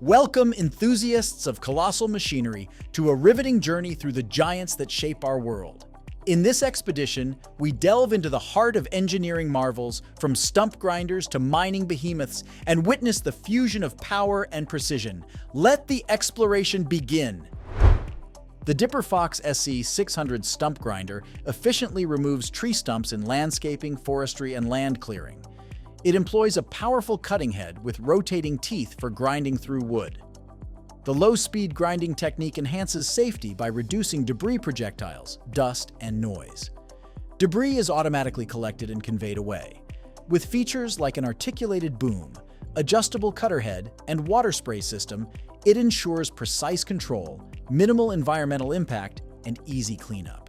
Welcome, enthusiasts of colossal machinery, to a riveting journey through the giants that shape our world. In this expedition, we delve into the heart of engineering marvels, from stump grinders to mining behemoths, and witness the fusion of power and precision. Let the exploration begin. The Dipper Fox SE 600 stump grinder efficiently removes tree stumps in landscaping, forestry, and land clearing. It employs a powerful cutting head with rotating teeth for grinding through wood. The low-speed grinding technique enhances safety by reducing debris projectiles, dust, and noise. Debris is automatically collected and conveyed away. With features like an articulated boom, adjustable cutter head, and water spray system, it ensures precise control, minimal environmental impact, and easy cleanup.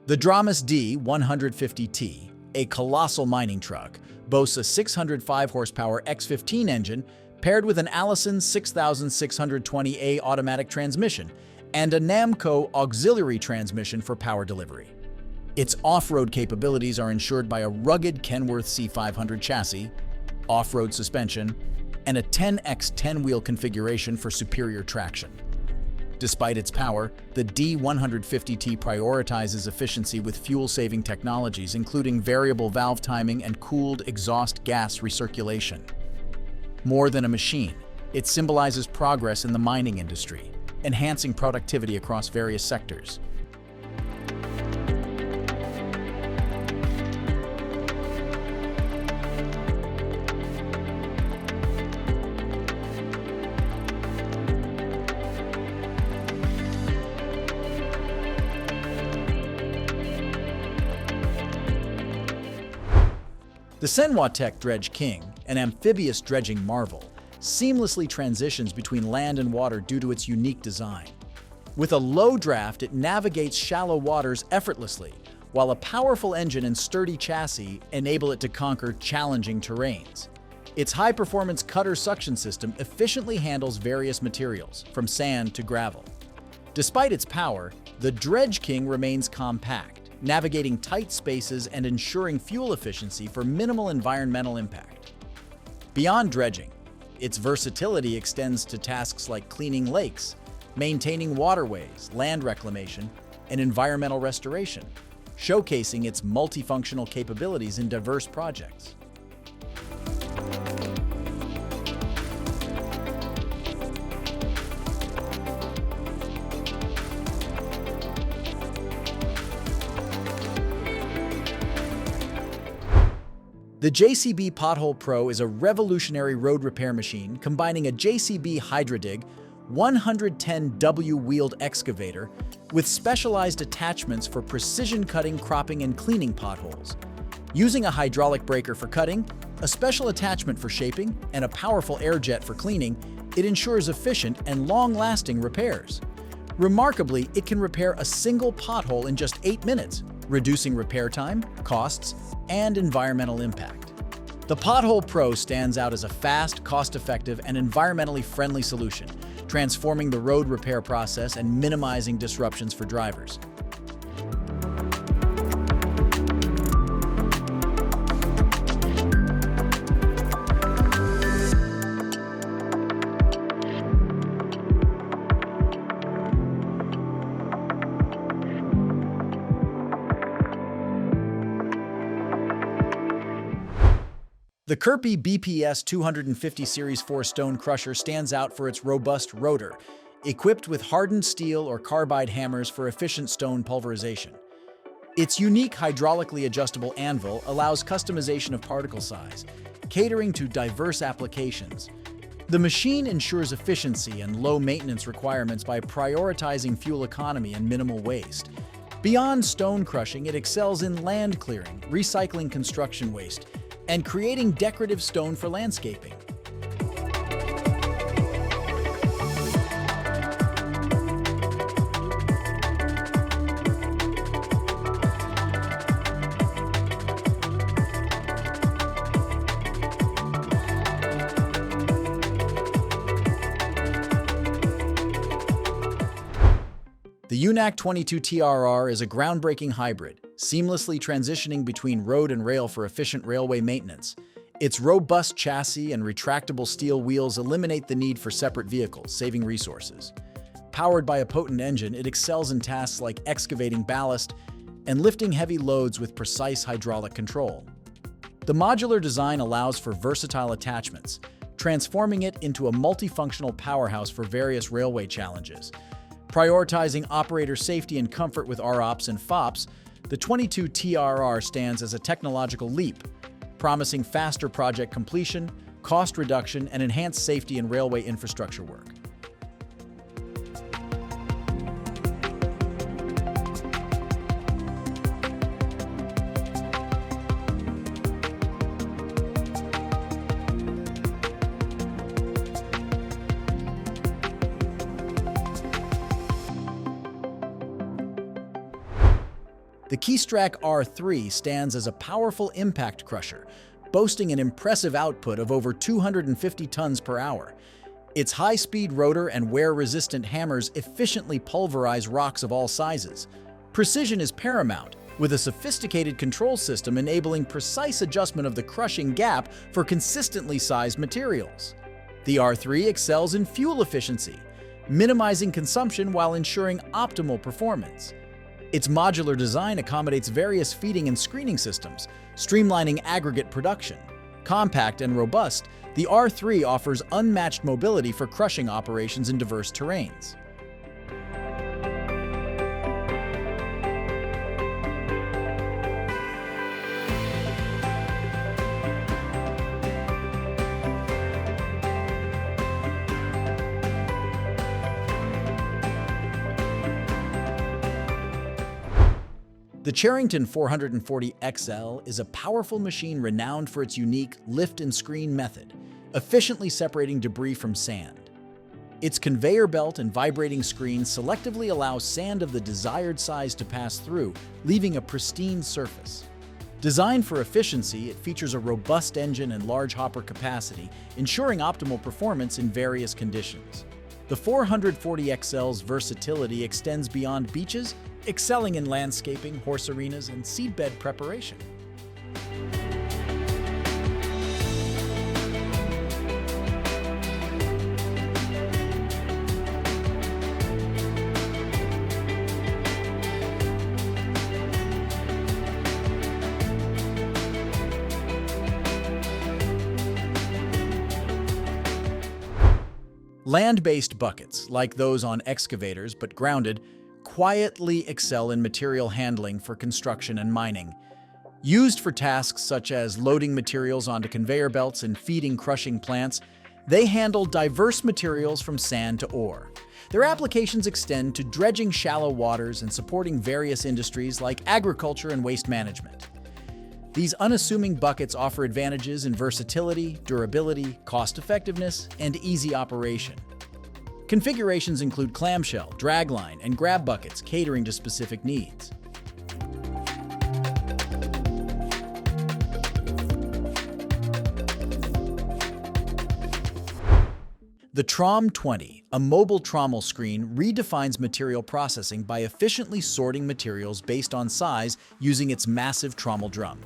The Dramas D150T, a colossal mining truck, boasts a 605 horsepower X15 engine paired with an Allison 6620A automatic transmission and a Namco auxiliary transmission for power delivery. Its off-road capabilities are ensured by a rugged Kenworth C500 chassis, off-road suspension, and a 10x10 wheel configuration for superior traction. Despite its power, the D150T prioritizes efficiency with fuel-saving technologies, including variable valve timing and cooled exhaust gas recirculation. More than a machine, it symbolizes progress in the mining industry, enhancing productivity across various sectors. The Senwatech Dredge King, an amphibious dredging marvel, seamlessly transitions between land and water due to its unique design. With a low draft, it navigates shallow waters effortlessly, while a powerful engine and sturdy chassis enable it to conquer challenging terrains. Its high-performance cutter suction system efficiently handles various materials, from sand to gravel. Despite its power, the Dredge King remains compact, navigating tight spaces and ensuring fuel efficiency for minimal environmental impact. Beyond dredging, its versatility extends to tasks like cleaning lakes, maintaining waterways, land reclamation, and environmental restoration, showcasing its multifunctional capabilities in diverse projects. The JCB Pothole Pro is a revolutionary road repair machine combining a JCB HydroDig 110W wheeled excavator with specialized attachments for precision cutting, cropping, and cleaning potholes. Using a hydraulic breaker for cutting, a special attachment for shaping, and a powerful air jet for cleaning, it ensures efficient and long-lasting repairs. Remarkably, it can repair a single pothole in just 8 minutes, reducing repair time, costs, and environmental impact. The Pothole Pro stands out as a fast, cost-effective, and environmentally friendly solution, transforming the road repair process and minimizing disruptions for drivers. The Kirby BPS 250 Series 4 stone crusher stands out for its robust rotor, equipped with hardened steel or carbide hammers for efficient stone pulverization. Its unique hydraulically adjustable anvil allows customization of particle size, catering to diverse applications. The machine ensures efficiency and low maintenance requirements by prioritizing fuel economy and minimal waste. Beyond stone crushing, it excels in land clearing, recycling construction waste, and creating decorative stone for landscaping. The UNAC 22 TRR is a groundbreaking hybrid, seamlessly transitioning between road and rail for efficient railway maintenance. Its robust chassis and retractable steel wheels eliminate the need for separate vehicles, saving resources. Powered by a potent engine, it excels in tasks like excavating ballast and lifting heavy loads with precise hydraulic control. The modular design allows for versatile attachments, transforming it into a multifunctional powerhouse for various railway challenges. Prioritizing operator safety and comfort with ROPS and FOPS, the 22 TRR stands as a technological leap, promising faster project completion, cost reduction, and enhanced safety in railway infrastructure work. The Keystrack R3 stands as a powerful impact crusher, boasting an impressive output of over 250 tons per hour. Its high-speed rotor and wear-resistant hammers efficiently pulverize rocks of all sizes. Precision is paramount, with a sophisticated control system enabling precise adjustment of the crushing gap for consistently sized materials. The R3 excels in fuel efficiency, minimizing consumption while ensuring optimal performance. Its modular design accommodates various feeding and screening systems, streamlining aggregate production. Compact and robust, the R3 offers unmatched mobility for crushing operations in diverse terrains. The Charrington 440 XL is a powerful machine renowned for its unique lift and screen method, efficiently separating debris from sand. Its conveyor belt and vibrating screen selectively allow sand of the desired size to pass through, leaving a pristine surface. Designed for efficiency, it features a robust engine and large hopper capacity, ensuring optimal performance in various conditions. The 440 XL's versatility extends beyond beaches, excelling in landscaping, horse arenas, and seedbed preparation. Land-based buckets, like those on excavators but grounded, quietly excel in material handling for construction and mining. Used for tasks such as loading materials onto conveyor belts and feeding crushing plants, they handle diverse materials from sand to ore. Their applications extend to dredging shallow waters and supporting various industries like agriculture and waste management. These unassuming buckets offer advantages in versatility, durability, cost-effectiveness, and easy operation. Configurations include clamshell, dragline, and grab buckets catering to specific needs. The Trom 20, a mobile trommel screen, redefines material processing by efficiently sorting materials based on size using its massive trommel drum.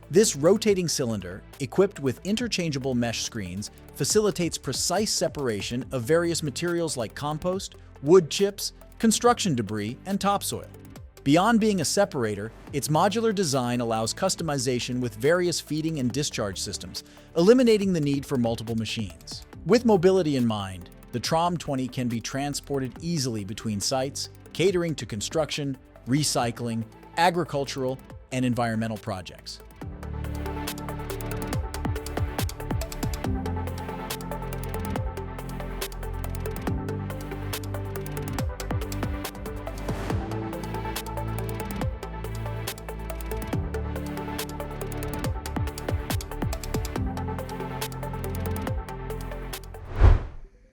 This rotating cylinder, equipped with interchangeable mesh screens, facilitates precise separation of various materials like compost, wood chips, construction debris, and topsoil. Beyond being a separator, its modular design allows customization with various feeding and discharge systems, eliminating the need for multiple machines. With mobility in mind, the Trom 20 can be transported easily between sites, catering to construction, recycling, agricultural, and environmental projects.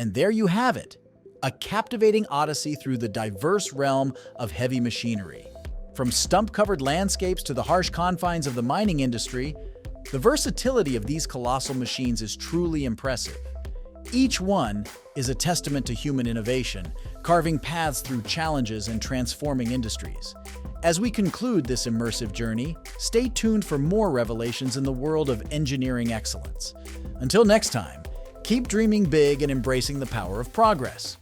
And there you have it, a captivating odyssey through the diverse realm of heavy machinery. From stump-covered landscapes to the harsh confines of the mining industry, the versatility of these colossal machines is truly impressive. Each one is a testament to human innovation, carving paths through challenges and transforming industries. As we conclude this immersive journey, stay tuned for more revelations in the world of engineering excellence. Until next time, keep dreaming big and embracing the power of progress.